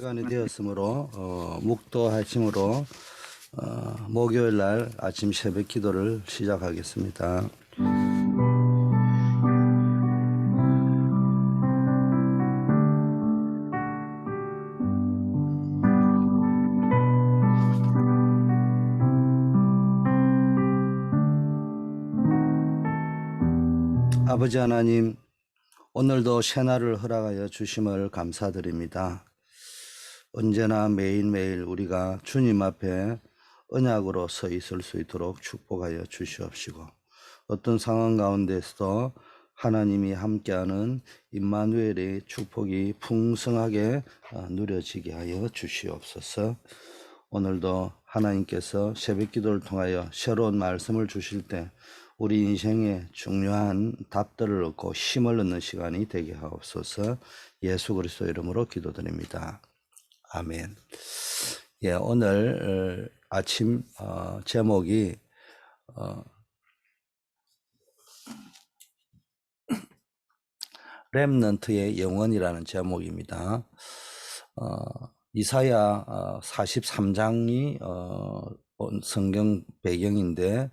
시간이 되었으므로 묵도하심으로 목요일 날 아침 새벽 기도를 시작하겠습니다. 아버지 하나님, 오늘도 새날을 허락하여 주심을 감사드립니다. 언제나 매일매일 우리가 주님 앞에 언약으로 서 있을 수 있도록 축복하여 주시옵시고, 어떤 상황 가운데서도 하나님이 함께하는 임마누엘의 축복이 풍성하게 누려지게 하여 주시옵소서. 오늘도 하나님께서 새벽 기도를 통하여 새로운 말씀을 주실 때 우리 인생에 중요한 답들을 얻고 힘을 얻는 시간이 되게 하옵소서. 예수 그리스도 이름으로 기도드립니다. 아멘. 예, 오늘 아침 제목이 렘넌트의 영원이라는 제목입니다. 이사야 43장이 성경 배경인데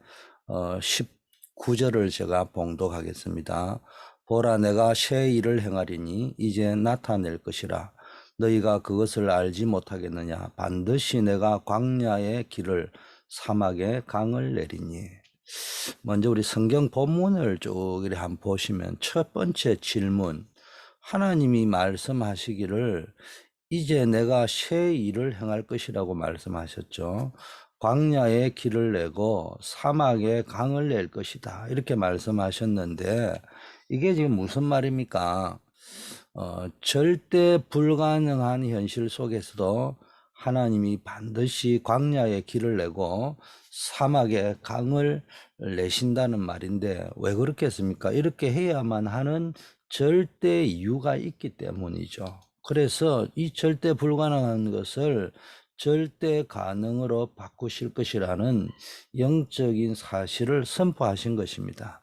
19절을 제가 봉독하겠습니다. 보라, 내가 새 일을 행하리니 이제 나타낼 것이라. 너희가 그것을 알지 못하겠느냐. 반드시 내가 광야의 길을 사막에 강을 내리니. 먼저 우리 성경 본문을 쭉 이렇게 한번 보시면 첫 번째 질문, 하나님이 말씀하시기를 이제 내가 새 일을 행할 것이라고 말씀하셨죠. 광야에 길을 내고 사막에 강을 낼 것이다, 이렇게 말씀하셨는데 이게 지금 무슨 말입니까? 절대 불가능한 현실 속에서도 하나님이 반드시 광야에 길을 내고 사막에 강을 내신다는 말인데, 왜 그렇겠습니까? 이렇게 해야만 하는 절대 이유가 있기 때문이죠. 그래서 이 절대 불가능한 것을 절대 가능으로 바꾸실 것이라는 영적인 사실을 선포하신 것입니다.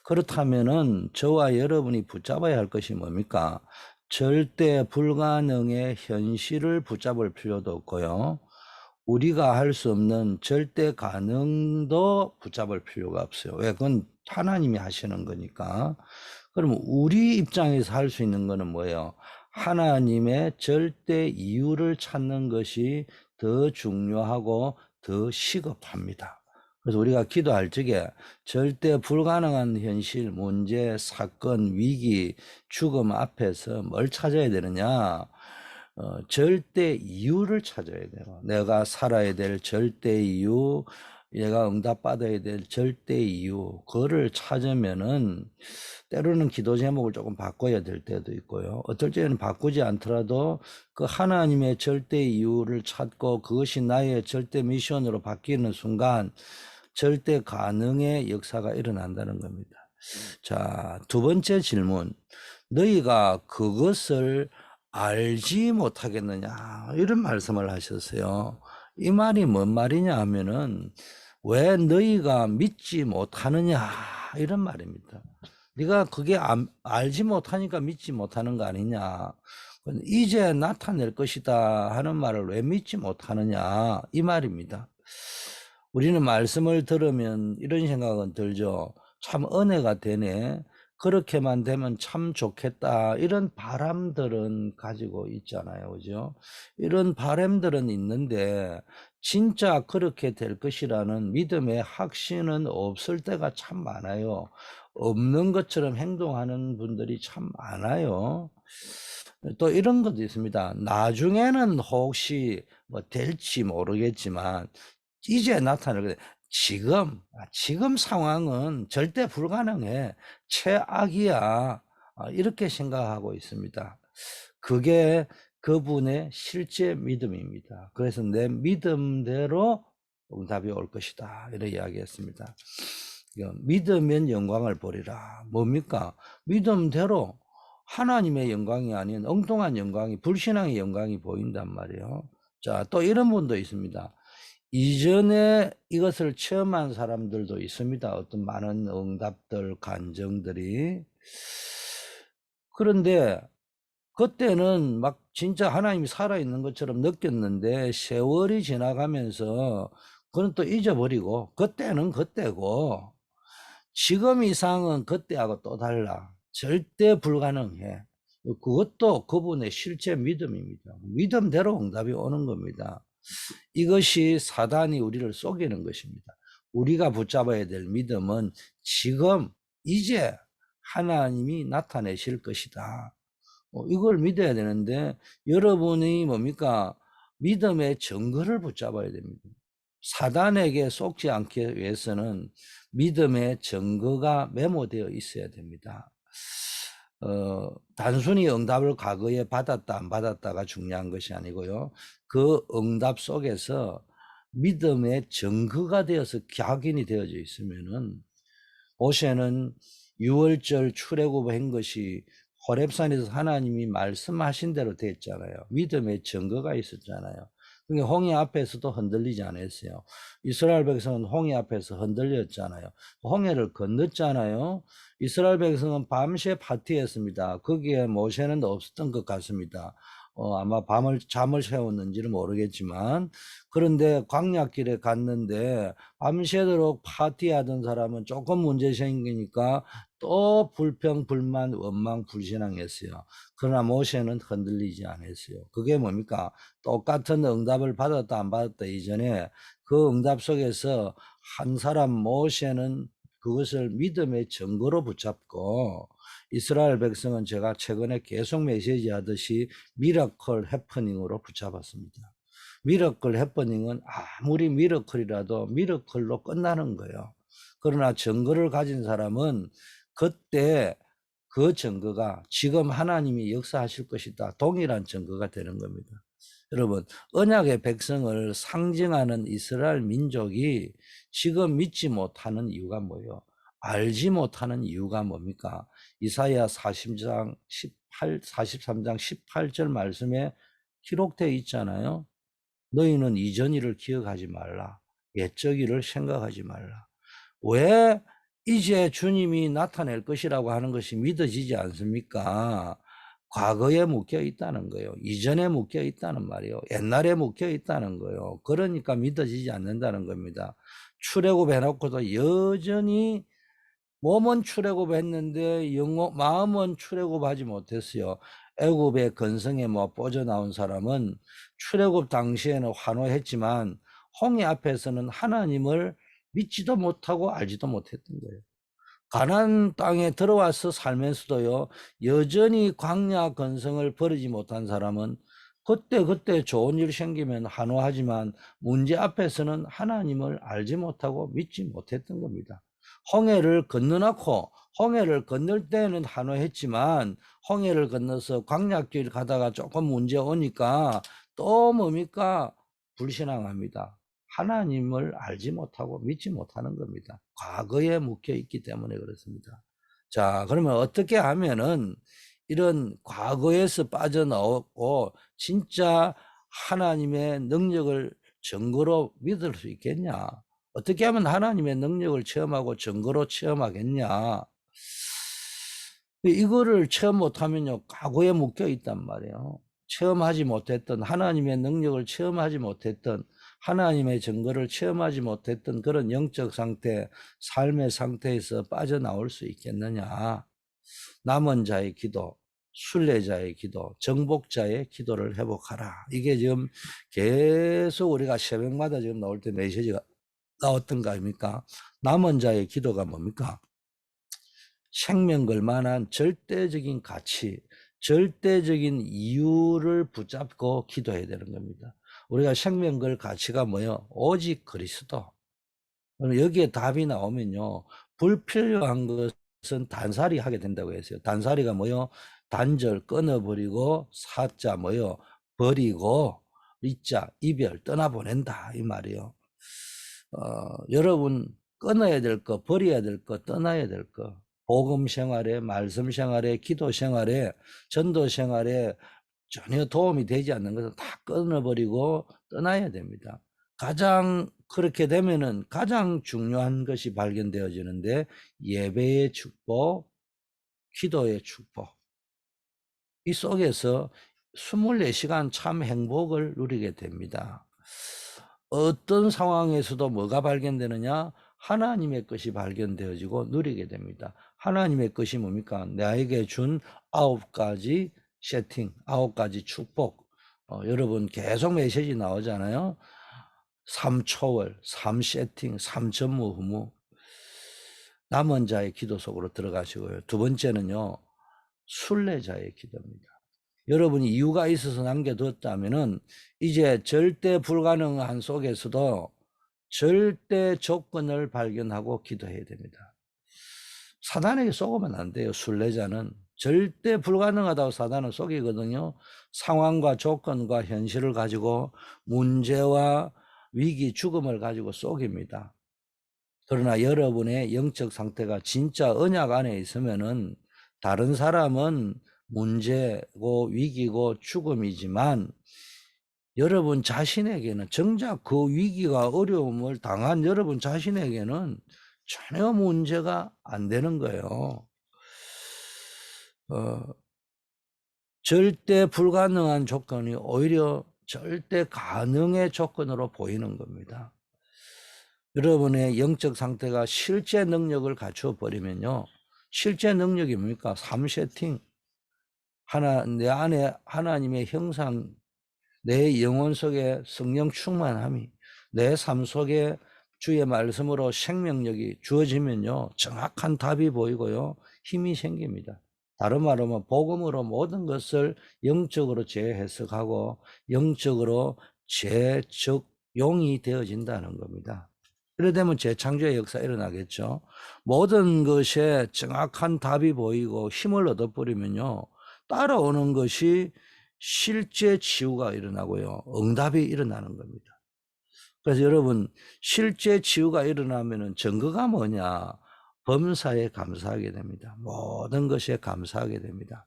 그렇다면은 저와 여러분이 붙잡아야 할 것이 뭡니까? 절대 불가능의 현실을 붙잡을 필요도 없고요, 우리가 할 수 없는 절대 가능도 붙잡을 필요가 없어요. 왜? 그건 하나님이 하시는 거니까. 그럼 우리 입장에서 할 수 있는 거는 뭐예요? 하나님의 절대 이유를 찾는 것이 더 중요하고 더 시급합니다. 그래서 우리가 기도할 적에 절대 불가능한 현실, 문제, 사건, 위기, 죽음 앞에서 뭘 찾아야 되느냐? 절대 이유를 찾아야 돼요. 내가 살아야 될 절대 이유, 내가 응답받아야 될 절대 이유, 그거를 찾으면은 때로는 기도 제목을 조금 바꿔야 될 때도 있고요, 어떨 때는 바꾸지 않더라도 그 하나님의 절대 이유를 찾고 그것이 나의 절대 미션으로 바뀌는 순간 절대 가능의 역사가 일어난다는 겁니다. 자, 두 번째 질문, 너희가 그것을 알지 못하겠느냐, 이런 말씀을 하셨어요. 이 말이 뭔 말이냐 하면은, 왜 너희가 믿지 못하느냐, 이런 말입니다. 네가 그게 알지 못하니까 믿지 못하는 거 아니냐, 이제 나타낼 것이다 하는 말을 왜 믿지 못하느냐, 이 말입니다. 우리는 말씀을 들으면 이런 생각은 들죠. 참 은혜가 되네, 그렇게만 되면 참 좋겠다, 이런 바람들은 가지고 있잖아요, 그죠? 이런 바람들은 있는데 진짜 그렇게 될 것이라는 믿음의 확신은 없을 때가 참 많아요. 없는 것처럼 행동하는 분들이 참 많아요. 또 이런 것도 있습니다. 나중에는 혹시 뭐 될지 모르겠지만 이제 나타날, 지금 상황은 절대 불가능해, 최악이야, 이렇게 생각하고 있습니다. 그게 그분의 실제 믿음입니다. 그래서 내 믿음대로 응답이 올 것이다, 이렇게 이야기했습니다. 믿으면 영광을 보리라. 뭡니까? 믿음대로 하나님의 영광이 아닌 엉뚱한 영광이, 불신앙의 영광이 보인단 말이에요. 자, 또 이런 분도 있습니다. 이전에 이것을 체험한 사람들도 있습니다. 어떤 많은 응답들, 간증들이. 그런데 그때는 막 진짜 하나님이 살아있는 것처럼 느꼈는데 세월이 지나가면서 그건 또 잊어버리고 그때는 그때고 지금 이상은 그때하고 또 달라. 절대 불가능해. 그것도 그분의 실제 믿음입니다. 믿음대로 응답이 오는 겁니다. 이것이 사단이 우리를 속이는 것입니다. 우리가 붙잡아야 될 믿음은 지금 이제 하나님이 나타내실 것이다. 이걸 믿어야 되는데 여러분이 뭡니까? 믿음의 증거를 붙잡아야 됩니다. 사단에게 속지 않기 위해서는 믿음의 증거가 메모되어 있어야 됩니다. 단순히 응답을 과거에 받았다 안 받았다가 중요한 것이 아니고요. 그 응답 속에서 믿음의 증거가 되어서 각인이 되어져 있으면은 모세는 6월절 출애굽한 것이 호렙산에서 하나님이 말씀하신 대로 됐잖아요. 믿음의 증거가 있었잖아요. 그러니까 홍해 앞에서도 흔들리지 않았어요. 이스라엘 백성은 홍해 앞에서 흔들렸잖아요. 홍해를 건넜잖아요. 이스라엘 백성은 밤새 파티했습니다. 거기에 모세는 없었던 것 같습니다. 아마 잠을 새웠는지는 모르겠지만, 그런데 광야길에 갔는데 밤새도록 파티하던 사람은 조금 문제 생기니까 또 불평, 불만, 원망, 불신앙했어요. 그러나 모세는 흔들리지 않았어요. 그게 뭡니까? 똑같은 응답을 받았다 안 받았다 이전에 그 응답 속에서 한 사람 모세는 그것을 믿음의 증거로 붙잡고, 이스라엘 백성은 제가 최근에 계속 메시지 하듯이 미라클 해퍼닝으로 붙잡았습니다. 미러클 해퍼닝은 아무리 미러클이라도 미러클로 끝나는 거예요. 그러나 증거를 가진 사람은 그때 그 증거가 지금 하나님이 역사하실 것이다. 동일한 증거가 되는 겁니다. 여러분, 언약의 백성을 상징하는 이스라엘 민족이 지금 믿지 못하는 이유가 뭐예요? 알지 못하는 이유가 뭡니까? 이사야 43장 18절 말씀에 기록되어 있잖아요. 너희는 이전 일을 기억하지 말라. 옛적 일을 생각하지 말라. 왜 이제 주님이 나타낼 것이라고 하는 것이 믿어지지 않습니까? 과거에 묶여 있다는 거예요. 이전에 묶여 있다는 말이에요. 옛날에 묶여 있다는 거예요. 그러니까 믿어지지 않는다는 겁니다. 출애굽 해놓고도 여전히 몸은 출애굽했는데 마음은 출애굽하지 못했어요. 애굽의 건성에 빠져나온 사람은 출애굽 당시에는 환호했지만 홍해 앞에서는 하나님을 믿지도 못하고 알지도 못했던 거예요. 가나안 땅에 들어와서 살면서도요, 여전히 광야 건성을 버리지 못한 사람은 그때 좋은 일 생기면 환호하지만 문제 앞에서는 하나님을 알지 못하고 믿지 못했던 겁니다. 홍해를 건너놓고 홍해를 건널 때는 환호했지만 홍해를 건너서 광야길 가다가 조금 문제 오니까 또 뭡니까? 불신앙합니다. 하나님을 알지 못하고 믿지 못하는 겁니다. 과거에 묶여 있기 때문에 그렇습니다. 자, 그러면 어떻게 하면은 이런 과거에서 빠져나오고 진짜 하나님의 능력을 증거로 믿을 수 있겠냐? 어떻게 하면 하나님의 능력을 체험하고 증거로 체험하겠냐? 이거를 체험 못하면요, 과거에 묶여 있단 말이에요. 체험하지 못했던 하나님의 능력을 체험하지 못했던 하나님의 증거를 체험하지 못했던 그런 영적 상태, 삶의 상태에서 빠져나올 수 있겠느냐? 남은 자의 기도, 순례자의 기도, 정복자의 기도를 회복하라. 이게 지금 계속 우리가 새벽마다 지금 나올 때 메시지가 나왔던 거 아닙니까? 남은 자의 기도가 뭡니까? 생명 걸 만한 절대적인 가치, 절대적인 이유를 붙잡고 기도해야 되는 겁니다. 우리가 생명 걸 가치가 뭐예요? 오직 그리스도. 여기에 답이 나오면요, 불필요한 것은 단살이 하게 된다고 했어요. 단살이가 뭐요? 단절 끊어버리고, 사자 뭐요? 버리고, 이자 이별 떠나보낸다 이 말이요. 여러분 끊어야 될 거, 버려야 될 거, 떠나야 될 거, 복음 생활에, 말씀 생활에, 기도 생활에, 전도 생활에 전혀 도움이 되지 않는 것은 다 끊어버리고 떠나야 됩니다. 가장 그렇게 되면은 가장 중요한 것이 발견되어지는데, 예배의 축복, 기도의 축복. 이 속에서 24시간 참 행복을 누리게 됩니다. 어떤 상황에서도 뭐가 발견되느냐? 하나님의 것이 발견되어지고 누리게 됩니다. 하나님의 것이 뭡니까? 나에게 준 9가지 세팅, 9가지 축복. 여러분 계속 메시지 나오잖아요. 3초월, 3세팅, 3전무후무. 남은 자의 기도 속으로 들어가시고요. 두 번째는요, 순례자의 기도입니다. 여러분이 이유가 있어서 남겨뒀다면은 이제 절대 불가능한 속에서도 절대 조건을 발견하고 기도해야 됩니다. 사단에게 속으면 안 돼요. 순례자는 절대 불가능하다고 사단은 속이거든요. 상황과 조건과 현실을 가지고 문제와 위기, 죽음을 가지고 속입니다. 그러나 여러분의 영적 상태가 진짜 언약 안에 있으면은 다른 사람은 문제고 위기고 죽음이지만 여러분 자신에게는 정작 그 위기가 어려움을 당한 여러분 자신에게는 전혀 문제가 안 되는 거예요. 절대 불가능한 조건이 오히려 절대 가능의 조건으로 보이는 겁니다. 여러분의 영적 상태가 실제 능력을 갖추어 버리면요. 실제 능력이 뭡니까? 3세팅. 내 안에 하나님의 형상, 내 영혼 속에 성령 충만함이, 내 삶 속에 주의 말씀으로 생명력이 주어지면요. 정확한 답이 보이고요. 힘이 생깁니다. 다른 말로 하면 복음으로 모든 것을 영적으로 재해석하고 영적으로 재적용이 되어진다는 겁니다. 그래 되면 재창조의 역사 일어나겠죠. 모든 것에 정확한 답이 보이고 힘을 얻어버리면요. 따라오는 것이 실제 치유가 일어나고요. 응답이 일어나는 겁니다. 그래서 여러분 실제 치유가 일어나면 증거가 뭐냐? 범사에 감사하게 됩니다. 모든 것에 감사하게 됩니다.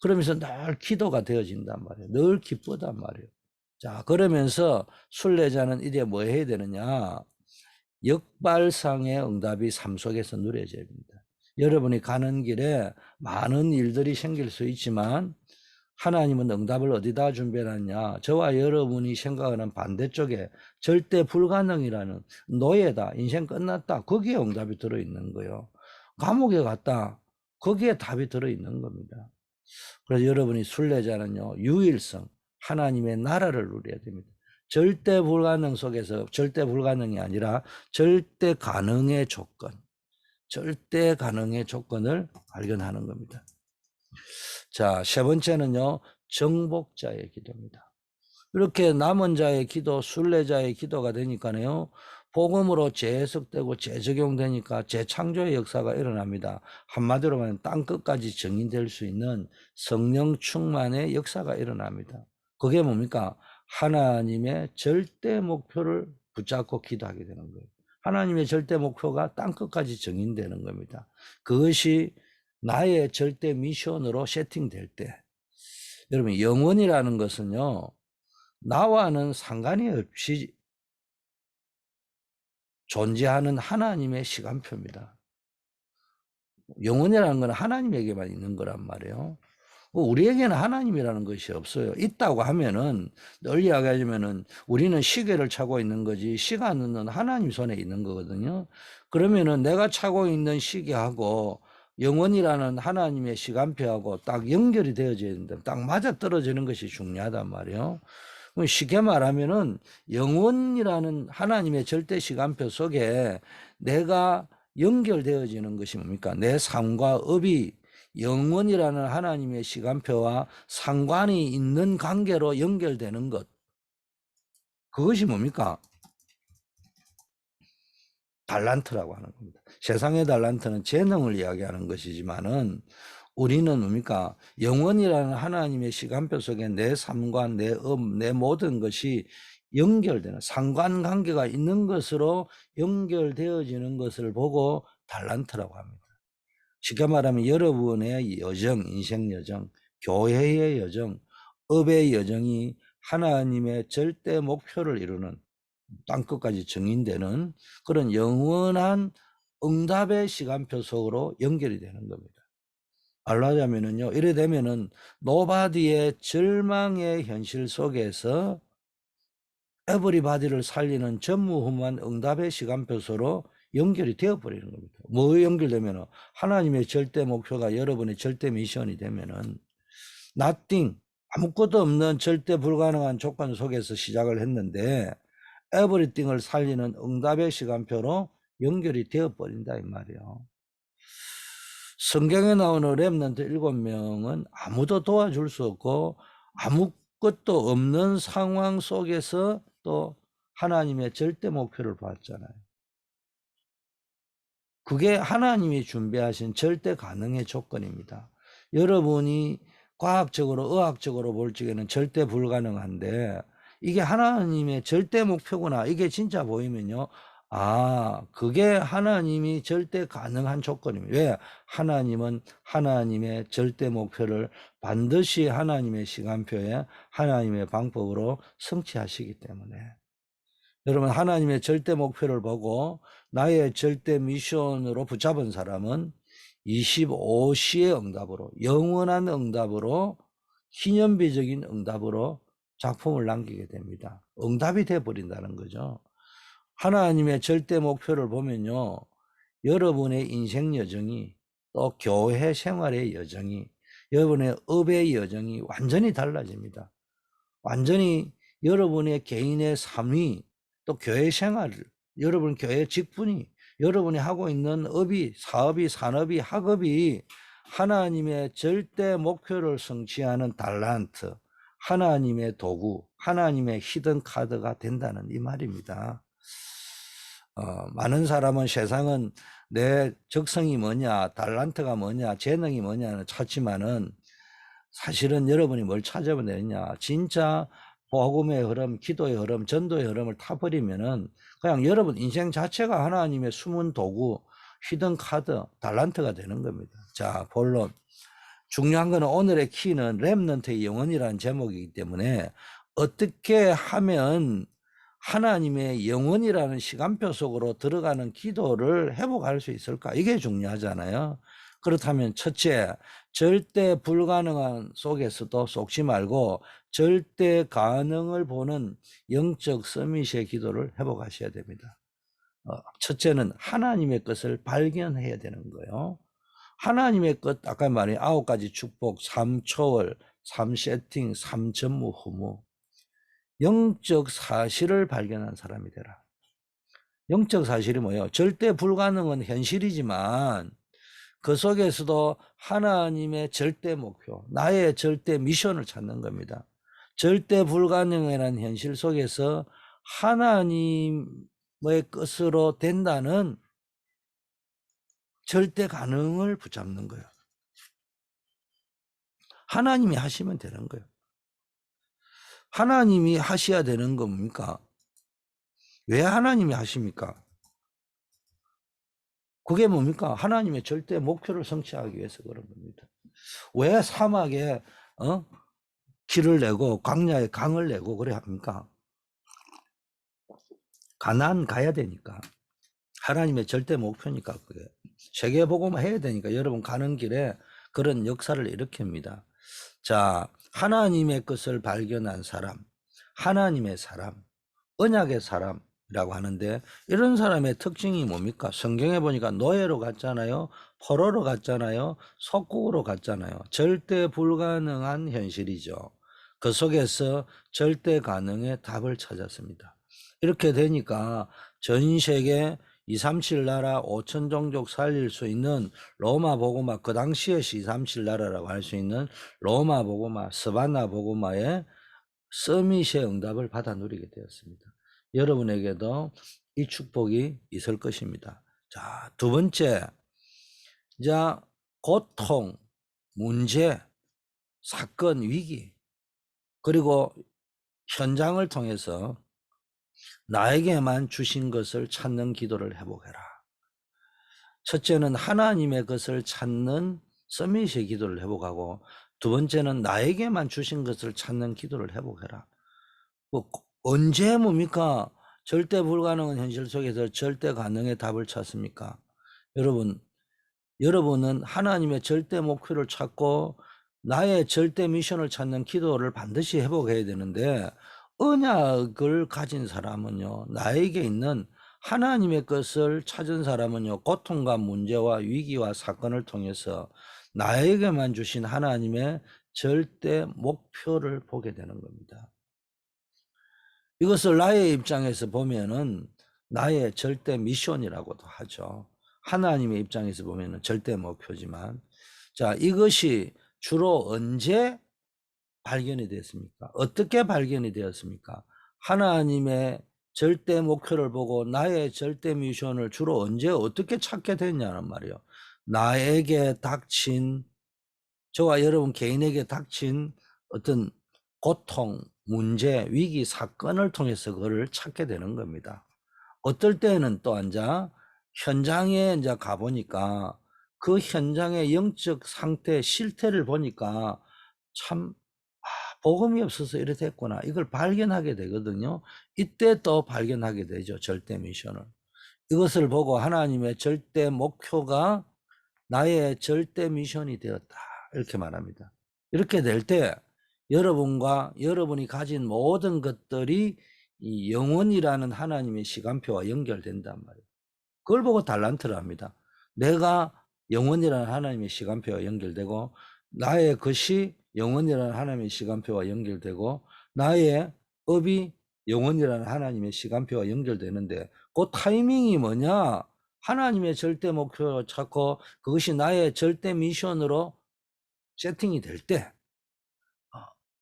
그러면서 늘 기도가 되어진단 말이에요. 늘 기쁘단 말이에요. 자, 그러면서 순례자는 이제 뭐 해야 되느냐? 역발상의 응답이 삶 속에서 누려져야 됩니다. 여러분이 가는 길에 많은 일들이 생길 수 있지만 하나님은 응답을 어디다 준비해놨냐? 저와 여러분이 생각하는 반대쪽에 절대 불가능이라는 노예다, 인생 끝났다. 거기에 응답이 들어있는 거예요. 감옥에 갔다. 거기에 답이 들어있는 겁니다. 그래서 여러분이 순례자는요, 유일성, 하나님의 나라를 누려야 됩니다. 절대 불가능 속에서 절대 불가능이 아니라 절대 가능의 조건, 절대 가능의 조건을 발견하는 겁니다. 자, 세 번째는요, 정복자의 기도입니다. 이렇게 남은 자의 기도, 순례자의 기도가 되니까요, 복음으로 재해석되고 재적용되니까 재창조의 역사가 일어납니다. 한마디로 말하면 땅끝까지 정인될 수 있는 성령 충만의 역사가 일어납니다. 그게 뭡니까? 하나님의 절대 목표를 붙잡고 기도하게 되는 거예요. 하나님의 절대 목표가 땅끝까지 정인되는 겁니다. 그것이 나의 절대 미션으로 세팅될 때, 여러분 영원이라는 것은요, 나와는 상관이 없이 존재하는 하나님의 시간표입니다. 영원이라는 건 하나님에게만 있는 거란 말이에요. 우리에게는 하나님이라는 것이 없어요. 있다고 하면은 늘 이야기하자면은 우리는 시계를 차고 있는 거지 시간은 하나님 손에 있는 거거든요. 그러면은 내가 차고 있는 시계하고 영원이라는 하나님의 시간표하고 딱 연결이 되어져야 된다. 딱 맞아 떨어지는 것이 중요하단 말이에요. 쉽게 말하면은 영원이라는 하나님의 절대 시간표 속에 내가 연결되어지는 것이 뭡니까? 내 삶과 업이 영원이라는 하나님의 시간표와 상관이 있는 관계로 연결되는 것. 그것이 뭡니까? 달란트라고 하는 겁니다. 세상의 달란트는 재능을 이야기하는 것이지만은 우리는 뭡니까? 영원이라는 하나님의 시간표 속에 내 삶과 내 업, 내 모든 것이 연결되는 상관관계가 있는 것으로 연결되어지는 것을 보고 달란트라고 합니다. 쉽게 말하면 여러분의 여정, 인생 여정, 교회의 여정, 업의 여정이 하나님의 절대 목표를 이루는 땅끝까지 정인되는 그런 영원한 응답의 시간표 속으로 연결이 되는 겁니다. 알라자면은요, 이래 되면은 노바디의 절망의 현실 속에서 에브리바디를 살리는 전무후무한 응답의 시간표소로 연결이 되어버리는 겁니다. 뭐 연결되면은 하나님의 절대 목표가 여러분의 절대 미션이 되면은 nothing, 아무것도 없는 절대 불가능한 조건 속에서 시작을 했는데 에브리띵을 살리는 응답의 시간표로 연결이 되어버린다 이 말이에요. 성경에 나오는 렘넌트 7명은 아무도 도와줄 수 없고 아무것도 없는 상황 속에서 또 하나님의 절대 목표를 봤잖아요. 그게 하나님이 준비하신 절대 가능의 조건입니다. 여러분이 과학적으로 의학적으로 볼 적에는 절대 불가능한데 이게 하나님의 절대 목표구나, 이게 진짜 보이면요, 아, 그게 하나님이 절대 가능한 조건입니다. 왜? 하나님은 하나님의 절대 목표를 반드시 하나님의 시간표에 하나님의 방법으로 성취하시기 때문에, 여러분, 하나님의 절대 목표를 보고 나의 절대 미션으로 붙잡은 사람은 25시의 응답으로, 영원한 응답으로, 기념비적인 응답으로 작품을 남기게 됩니다. 응답이 되어버린다는 거죠. 하나님의 절대 목표를 보면요, 여러분의 인생 여정이, 또 교회 생활의 여정이, 여러분의 업의 여정이 완전히 달라집니다. 완전히 여러분의 개인의 삶이, 또 교회 생활, 여러분 교회 직분이, 여러분이 하고 있는 업이, 사업이, 산업이, 학업이 하나님의 절대 목표를 성취하는 달란트, 하나님의 도구, 하나님의 히든 카드가 된다는 이 말입니다. 많은 사람은 세상은 내 적성이 뭐냐, 달란트가 뭐냐, 재능이 뭐냐는 찾지만은 사실은 여러분이 뭘 찾아야 되느냐, 진짜 복음의 흐름, 기도의 흐름, 전도의 흐름을 타버리면은 그냥 여러분 인생 자체가 하나님의 숨은 도구, 히든 카드, 달란트가 되는 겁니다. 자, 본론. 중요한 거는 오늘의 키는 렘넌트의 영혼이라는 제목이기 때문에 어떻게 하면 하나님의 영혼이라는 시간표 속으로 들어가는 기도를 회복할 수 있을까? 이게 중요하잖아요. 그렇다면 첫째, 절대 불가능한 속에서도 속지 말고 절대 가능을 보는 영적 서밋의 기도를 회복하셔야 됩니다. 첫째는 하나님의 것을 발견해야 되는 거예요. 하나님의 것, 아까 말한 9가지 축복, 3초월, 3세팅, 3전무후무. 영적 사실을 발견한 사람이 되라. 영적 사실이 뭐예요? 절대 불가능은 현실이지만 그 속에서도 하나님의 절대 목표, 나의 절대 미션을 찾는 겁니다. 절대 불가능이라는 현실 속에서 하나님의 것으로 된다는 절대 가능을 붙잡는 거예요. 하나님이 하시면 되는 거예요. 하나님이 하셔야 되는 겁니까? 왜 하나님이 하십니까? 그게 뭡니까? 하나님의 절대 목표를 성취하기 위해서 그런 겁니다. 왜 사막에 길을 내고 광야에 강을 내고 그래 합니까? 가나안 가야 되니까. 하나님의 절대 목표니까 그게. 세계복음을 해야 되니까 여러분 가는 길에 그런 역사를 일으킵니다. 자, 하나님의 것을 발견한 사람, 하나님의 사람, 언약의 사람이라고 하는데 이런 사람의 특징이 뭡니까? 성경에 보니까 노예로 갔잖아요. 포로로 갔잖아요. 속국으로 갔잖아요. 절대 불가능한 현실이죠. 그 속에서 절대 가능의 답을 찾았습니다. 이렇게 되니까 전 세계 237 나라 5천 종족 살릴 수 있는 로마 복음화, 그 당시에 237 나라라고 할 수 있는 로마 복음화, 스바나 복음화의 서밋의 응답을 받아 누리게 되었습니다. 여러분에게도 이 축복이 있을 것입니다. 자, 두 번째, 자, 고통, 문제, 사건, 위기, 그리고 현장을 통해서 나에게만 주신 것을 찾는 기도를 회복해라. 첫째는 하나님의 것을 찾는 서밋의 기도를 회복하고, 두 번째는 나에게만 주신 것을 찾는 기도를 회복해라. 뭐 언제 뭡니까? 절대 불가능한 현실 속에서 절대 가능의 답을 찾습니까? 여러분, 여러분은 하나님의 절대 목표를 찾고 나의 절대 미션을 찾는 기도를 반드시 회복해야 되는데, 언약을 가진 사람은요, 나에게 있는 하나님의 것을 찾은 사람은요, 고통과 문제와 위기와 사건을 통해서 나에게만 주신 하나님의 절대 목표를 보게 되는 겁니다. 이것을 나의 입장에서 보면은 나의 절대 미션이라고도 하죠. 하나님의 입장에서 보면은 절대 목표지만, 자, 이것이 주로 언제 발견이 됐습니까? 어떻게 발견이 되었습니까? 하나님의 절대 목표를 보고 나의 절대 미션을 주로 언제 어떻게 찾게 됐냐는 말이에요. 나에게 닥친, 저와 여러분 개인에게 닥친 어떤 고통, 문제, 위기, 사건을 통해서 그걸 찾게 되는 겁니다. 어떨 때는 또 앉아 현장에 이제 가보니까 그 현장의 영적 상태, 실태를 보니까 참, 복음이 없어서 이래 됐구나. 이걸 발견하게 되거든요. 이때 또 발견하게 되죠. 절대 미션을. 이것을 보고 하나님의 절대 목표가 나의 절대 미션이 되었다. 이렇게 말합니다. 이렇게 될 때 여러분과 여러분이 가진 모든 것들이 이 영원이라는 하나님의 시간표와 연결된단 말이에요. 그걸 보고 달란트를 합니다. 내가 영원이라는 하나님의 시간표와 연결되고, 나의 것이 영원이라는 하나님의 시간표와 연결되고, 나의 업이 영원이라는 하나님의 시간표와 연결되는데, 그 타이밍이 뭐냐? 하나님의 절대 목표를 찾고 그것이 나의 절대 미션으로 세팅이 될 때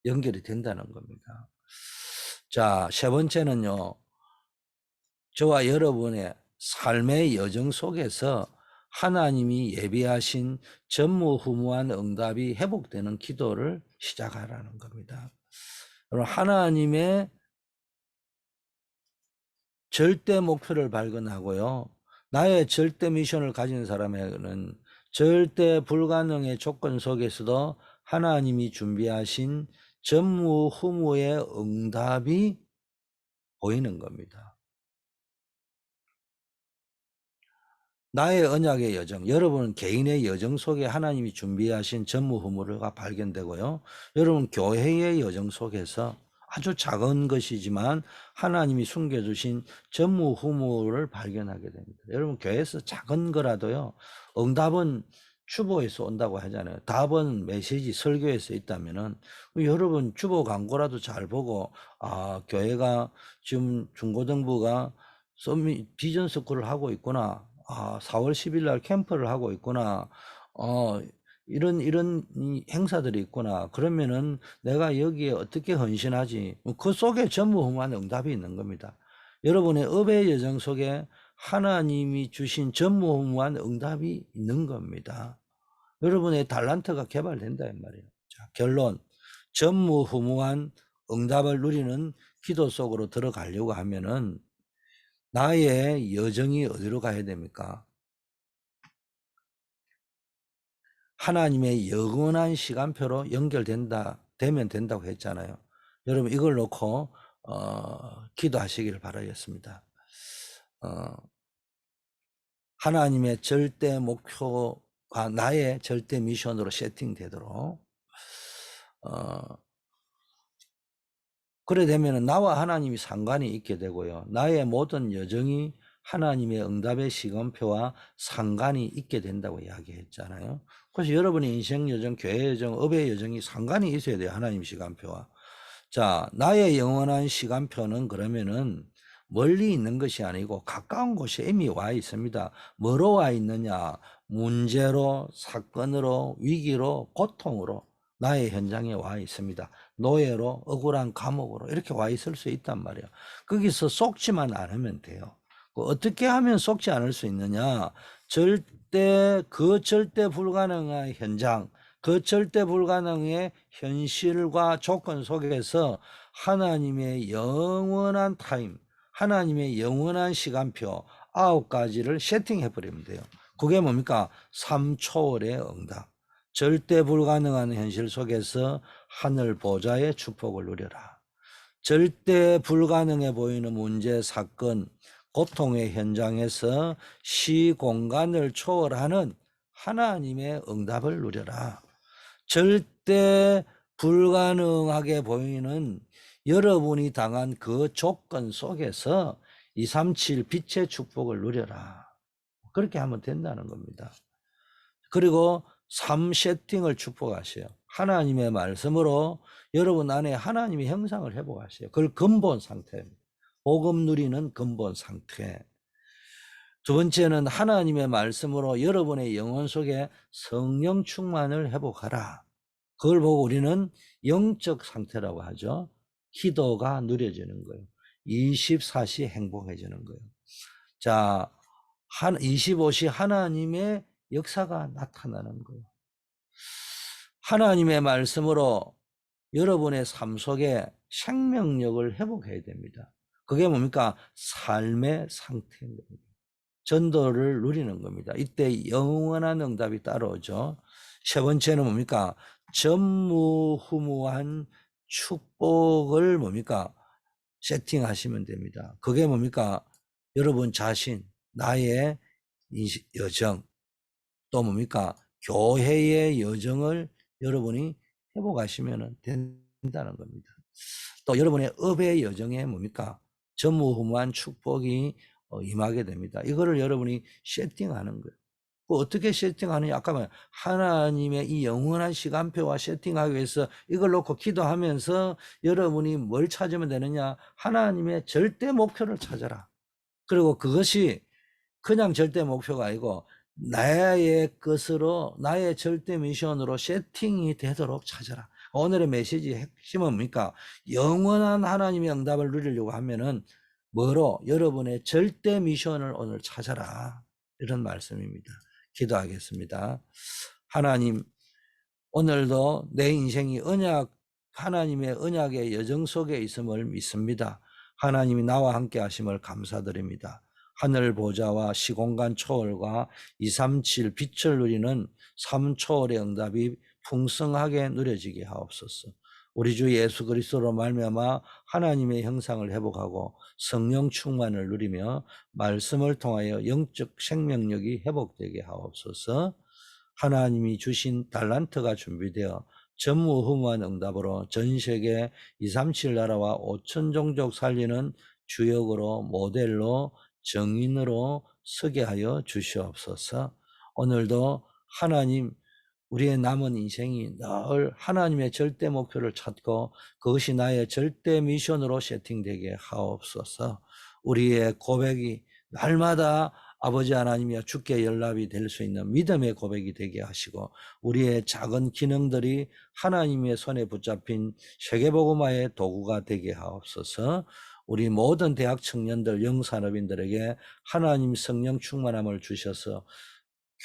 연결이 된다는 겁니다. 자, 세 번째는요, 저와 여러분의 삶의 여정 속에서 하나님이 예비하신 전무후무한 응답이 회복되는 기도를 시작하라는 겁니다. 하나님의 절대 목표를 발견하고요, 나의 절대 미션을 가진 사람에게는 절대 불가능의 조건 속에서도 하나님이 준비하신 전무후무의 응답이 보이는 겁니다. 나의 언약의 여정, 여러분 개인의 여정 속에 하나님이 준비하신 전무후무가 발견되고요, 여러분 교회의 여정 속에서 아주 작은 것이지만 하나님이 숨겨주신 전무후무를 발견하게 됩니다. 여러분 교회에서 작은 거라도요, 응답은 주보에서 온다고 하잖아요. 답은 메시지 설교에서 있다면은 여러분 주보 광고라도 잘 보고, 아, 교회가 지금 중고등부가 비전 스쿨을 하고 있구나. 아, 4월 10일 날 캠프를 하고 있구나. 이런 행사들이 있구나. 그러면은 내가 여기에 어떻게 헌신하지? 그 속에 전무후무한 응답이 있는 겁니다. 여러분의 업의 여정 속에 하나님이 주신 전무후무한 응답이 있는 겁니다. 여러분의 달란트가 개발된다 이 말이에요. 자, 결론. 전무후무한 응답을 누리는 기도 속으로 들어가려고 하면은 나의 여정이 어디로 가야 됩니까? 하나님의 영원한 시간표로 되면 된다고 했잖아요. 여러분 이걸 놓고 기도하시길 바라겠습니다. 하나님의 절대 목표가 나의 절대 미션으로 세팅되도록, 그래 되면 나와 하나님이 상관이 있게 되고요, 나의 모든 여정이 하나님의 응답의 시간표와 상관이 있게 된다고 이야기했잖아요. 그래서 여러분의 인생 여정, 교회 여정, 업의 여정이 상관이 있어야 돼요, 하나님 시간표와. 자, 나의 영원한 시간표는 그러면은 멀리 있는 것이 아니고 가까운 곳에 이미 와 있습니다. 뭐로 와 있느냐? 문제로, 사건으로, 위기로, 고통으로 나의 현장에 와 있습니다. 노예로, 억울한 감옥으로 이렇게 와 있을 수 있단 말이에요. 거기서 속지만 않으면 돼요. 어떻게 하면 속지 않을 수 있느냐? 절대 불가능한 현장, 그 절대 불가능의 현실과 조건 속에서 하나님의 영원한 타임, 하나님의 영원한 시간표 9가지를 세팅해 버리면 돼요. 그게 뭡니까? 3초월의 응답. 절대 불가능한 현실 속에서 하늘 보좌의 축복을 누려라. 절대 불가능해 보이는 문제, 사건, 고통의 현장에서 시공간을 초월하는 하나님의 응답을 누려라. 절대 불가능하게 보이는 여러분이 당한 그 조건 속에서 237 빛의 축복을 누려라. 그렇게 하면 된다는 겁니다. 그리고 삶 세팅을 축복하세요. 하나님의 말씀으로 여러분 안에 하나님의 형상을 회복하세요. 그걸 근본 상태입니다. 복음 누리는 근본 상태. 두 번째는 하나님의 말씀으로 여러분의 영혼 속에 성령 충만을 회복하라. 그걸 보고 우리는 영적 상태라고 하죠. 기도가 누려지는 거예요. 24시 행복해지는 거예요. 자, 25시 하나님의 역사가 나타나는 거예요. 하나님의 말씀으로 여러분의 삶 속에 생명력을 회복해야 됩니다. 그게 뭡니까? 삶의 상태인 겁니다. 전도를 누리는 겁니다. 이때 영원한 응답이 따라오죠. 세 번째는 뭡니까? 전무후무한 축복을 뭡니까? 세팅하시면 됩니다. 그게 뭡니까? 여러분 자신, 나의 여정, 또 뭡니까? 교회의 여정을 여러분이 회복하시면 된다는 겁니다. 또 여러분의 업의 여정에 뭡니까? 전무후무한 축복이 임하게 됩니다. 이거를 여러분이 세팅하는 거예요. 어떻게 세팅하느냐? 아까 말 하나님의 이 영원한 시간표와 세팅하기 위해서 이걸 놓고 기도하면서 여러분이 뭘 찾으면 되느냐? 하나님의 절대 목표를 찾아라. 그리고 그것이 그냥 절대 목표가 아니고 나의 것으로 나의 절대 미션으로 세팅이 되도록 찾아라. 오늘의 메시지의 핵심은 뭡니까? 영원한 하나님의 응답을 누리려고 하면은 뭐로? 여러분의 절대 미션을 오늘 찾아라. 이런 말씀입니다. 기도하겠습니다. 하나님, 오늘도 내 인생이 하나님의 언약의 여정 속에 있음을 믿습니다. 하나님이 나와 함께 하심을 감사드립니다. 하늘 보좌와 시공간 초월과 237 빛을 누리는 삶 초월의 응답이 풍성하게 누려지게 하옵소서. 우리 주 예수 그리스도로 말미암아 하나님의 형상을 회복하고 성령 충만을 누리며 말씀을 통하여 영적 생명력이 회복되게 하옵소서. 하나님이 주신 달란트가 준비되어 전무후무한 응답으로 전 세계 237 나라와 5천 종족 살리는 주역으로 모델로 정인으로 서게 하여 주시옵소서. 오늘도 하나님 우리의 남은 인생이 늘 하나님의 절대 목표를 찾고 그것이 나의 절대 미션으로 세팅되게 하옵소서. 우리의 고백이 날마다 아버지 하나님이여 주께 연락이 될 수 있는 믿음의 고백이 되게 하시고 우리의 작은 기능들이 하나님의 손에 붙잡힌 세계복음화의 도구가 되게 하옵소서. 우리 모든 대학 청년들, 영산업인들에게 하나님 성령 충만함을 주셔서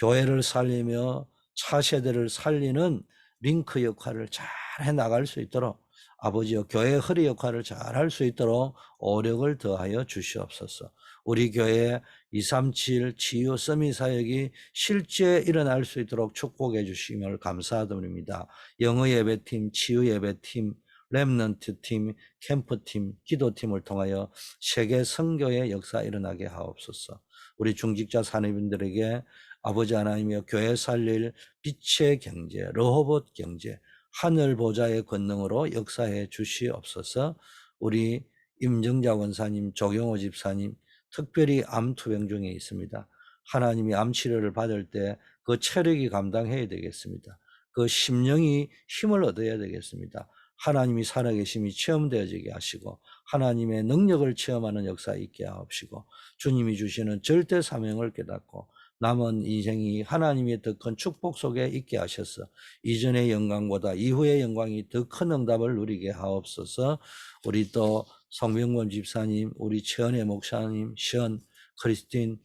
교회를 살리며 차세대를 살리는 링크 역할을 잘 해나갈 수 있도록 아버지여 교회 허리 역할을 잘 할 수 있도록 오력을 더하여 주시옵소서. 우리 교회 237 치유 서밋 사역이 실제 일어날 수 있도록 축복해 주심을 감사드립니다. 영어 예배팀, 치유 예배팀, 렘넌트 팀, 캠프팀, 기도팀을 통하여 세계 선교의 역사 일어나게 하옵소서. 우리 중직자 산업인들에게 아버지 하나님이여 교회 살릴 빛의 경제, 러호봇 경제, 하늘 보좌의 권능으로 역사해 주시옵소서. 우리 임정자 원사님, 조경호 집사님, 특별히 암 투병 중에 있습니다. 하나님이 암 치료를 받을 때 그 체력이 감당해야 되겠습니다. 그 심령이 힘을 얻어야 되겠습니다. 하나님이 살아계심이 체험되어지게 하시고 하나님의 능력을 체험하는 역사 있게 하옵시고 주님이 주시는 절대 사명을 깨닫고 남은 인생이 하나님의 더 큰 축복 속에 있게 하셔서 이전의 영광보다 이후의 영광이 더 큰 응답을 누리게 하옵소서. 우리 또 성병권 집사님, 우리 최은혜 목사님, 시언, 크리스틴,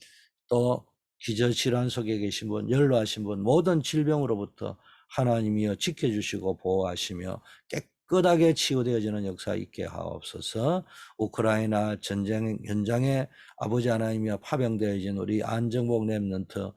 또 기저질환 속에 계신 분, 연로하신 분, 모든 질병으로부터 하나님이여 지켜주시고 보호하시며 깨끗하게 치유되어지는 역사 있게 하옵소서. 우크라이나 전쟁 현장에 아버지 하나님이여 파병되어진 우리 안정복 렘넌트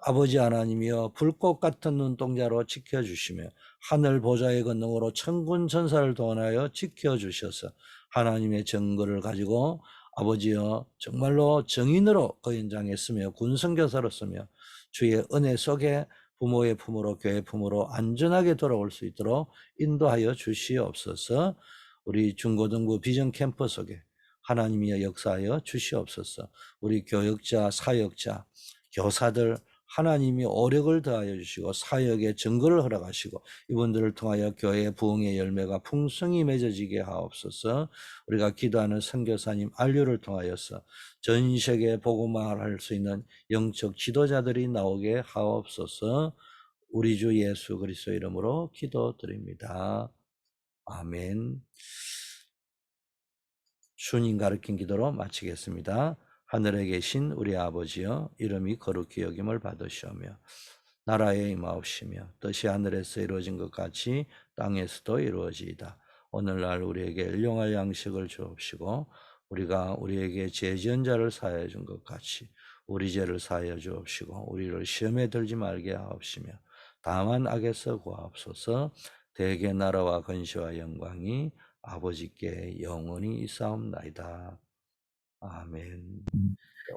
아버지 하나님이여 불꽃 같은 눈동자로 지켜주시며 하늘 보좌의 권능으로 천군 천사를 동원하여 지켜주셔서 하나님의 증거를 가지고 아버지여 정말로 정인으로 그 현장에 쓰며 군선교사로 쓰며 주의 은혜 속에 부모의 품으로 교회 품으로 안전하게 돌아올 수 있도록 인도하여 주시옵소서. 우리 중고등부 비전 캠프 속에 하나님이 역사하여 주시옵소서. 우리 교역자, 사역자, 교사들 하나님이 오력을 더하여 주시고 사역의 증거를 허락하시고 이분들을 통하여 교회의 부흥의 열매가 풍성히 맺어지게 하옵소서. 우리가 기도하는 선교사님 안류를 통하여서 전 세계에 복음화할 수 있는 영적 지도자들이 나오게 하옵소서. 우리 주 예수 그리스도 이름으로 기도드립니다. 아멘. 주님 가르친 기도로 마치겠습니다. 하늘에 계신 우리 아버지여, 이름이 거룩히 여김을 받으시오며 나라에 임하옵시며 뜻이 하늘에서 이루어진 것 같이 땅에서도 이루어지이다. 오늘날 우리에게 일용할 양식을 주옵시고 우리가 우리에게 죄 지은 자를 사하여 준 것 같이 우리 죄를 사하여 주옵시고 우리를 시험에 들지 말게 하옵시며 다만 악에서 구하옵소서. 대개 나라와 권세와 영광이 아버지께 영원히 있사옵나이다. 아멘.